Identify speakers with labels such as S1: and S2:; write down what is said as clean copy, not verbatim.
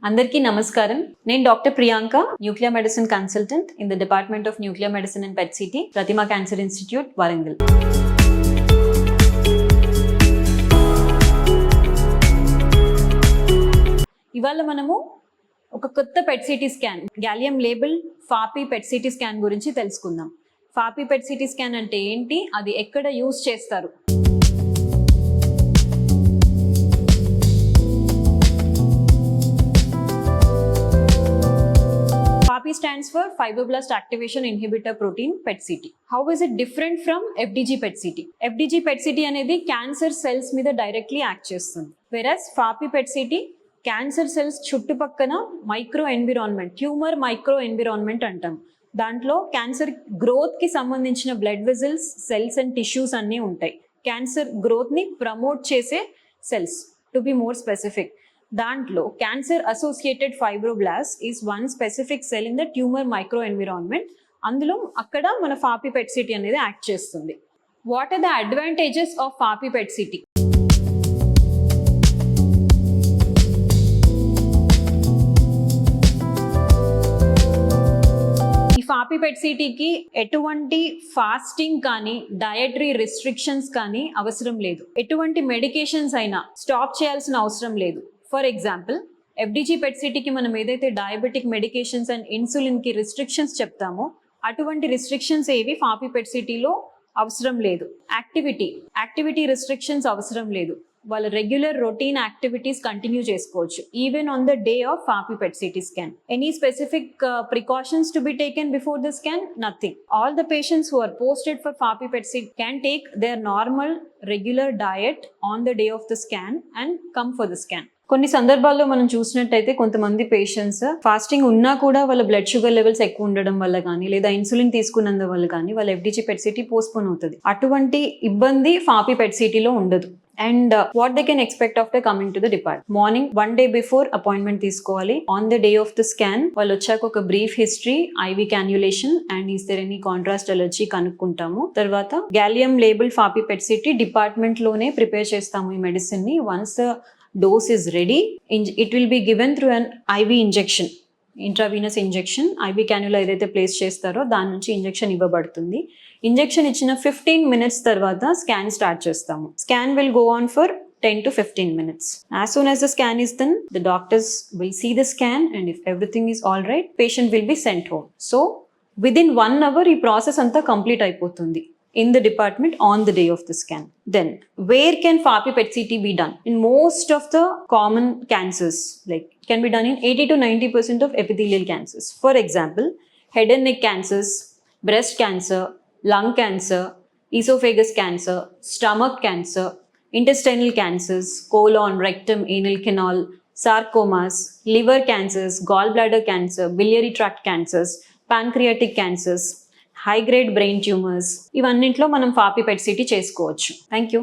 S1: అందరికీ నమస్కారం. నేను doctor Priyanka, nuclear medicine consultant in the department of nuclear medicine and PET CT, Prathima cancer institute, Warangal. ఇవాళ మనము ఒక కొత్త PET CT scan, gallium label FAPI PET CT scan గురించి తెలుసుకుందాం. ఫాపీ పెట్ సిటీ స్కాన్ అంటే ఏంటి, అది ఎక్కడ యూజ్ చేస్తారు? FAPI stands for Fibroblast Activation Inhibitor Protein PET-CT. How is it different from FDG PET-CT? FDG PET-CT అనేది క్యాన్సర్ సెల్స్ మీద directly act చేస్తుంది. Versus FAPI PET-CT cancer cells చుట్టుపక్కన micro environment, tumour micro environment అంటాం. దాంట్లో cancer గ్రోత్కి సంబంధించిన blood vessels, cells and tissues అన్నీ ఉంటాయి. క్యాన్సర్ గ్రోత్ని ప్రమోట్ చేసే cells, to be more specific. దాంట్లో cancer associated fibroblast is one specific cell in the tumour micro environment. అందులో అక్కడ మన ఫాపీ పెట్ సిటీ అనేది యాక్ట్ చేస్తుంది. What are the advantages of FAPI PET city? ఈ ఫాపీ పెట్ సిటీకి ఎటువంటి ఫాస్టింగ్ కానీ డయటరీ రిస్ట్రిక్షన్స్ కానీ అవసరం లేదు. ఎటువంటి మెడికేషన్స్ అయినా స్టాప్ చేయాల్సిన అవసరం లేదు. ఫర్ ఎగ్జాంపుల్, FDG పెట్ సిటీకి మనం ఏదైతే డయాబెటిక్ మెడికేషన్స్ అండ్ ఇన్సులిన్కి రిస్ట్రిక్షన్స్ చెప్తామో అటువంటి రిస్ట్రిక్షన్స్ ఏవి ఫాపీ పెట్ సిటీలో అవసరం లేదు. యాక్టివిటీ రిస్ట్రిక్షన్స్ అవసరం లేదు. వాళ్ళ రెగ్యులర్ రొటీన్ యాక్టివిటీస్ కంటిన్యూ చేసుకోవచ్చు even on the day of FAPI PET CT scan. Any specific precautions to be taken before the scan? Nothing. All the patients who are posted for FAPI PET-CT can take their normal regular diet on the day of the scan and come for the scan. కొన్ని సందర్భాల్లో మనం చూసినట్టయితే కొంతమంది patients fasting ఉన్నా కూడా వాళ్ళ blood sugar levels ఎక్కువ ఉండడం వల్ల కానీ లేదా ఇన్సులిన్ తీసుకున్నందు వల్ల కానీ వాళ్ళ FDG PET-CT పోస్ట్పోన్ అవుతుంది. అటువంటి ఇబ్బంది ఫాపీ PET-CTలో ఉండదు. And what they can expect after coming to the department? Morning 1 day before appointment తీసుకోవాలి. On the day of the scan వాళ్ళు వచ్చాక ఒక brief history, IV cannulation and is there any contrast allergy కనుక్కుంటాము. తర్వాత gallium label FAPI PET-CT department లోనే prepare చేస్తాము ఈ medicine ని. Once dose is ready, it will be given through an IV injection, intravenous injection. IV cannula ఏదైతే place చేస్తారో దాని నుంచి ఇంజెక్షన్ ఇవ్వబడుతుంది. ఇంజెక్షన్ ఇచ్చిన 15 minutes తర్వాత స్కాన్ స్టార్ట్ చేస్తాము. Scan will go on for 10 to 15 minutes. As soon as the scan is done, the doctors will see the scan and if everything is all right, patient will be sent home. So within 1 hour ఈ process అంతా complete అయిపోతుంది in the department on the day of the scan. Then where can FAPI PET-CT be done? In most of the common cancers, like can be done in 80 to 90% of epithelial cancers. For example, head and neck cancers, breast cancer, lung cancer, esophagus cancer, stomach cancer, intestinal cancers, colon, rectum, anal canal, sarcomas, liver cancers, gallbladder cancer, biliary tract cancers, pancreatic cancers, high grade brain tumors, ఇవన్నింటిలో మనం ఫాపీ PET-CT చేసుకోవచ్చు. Thank you.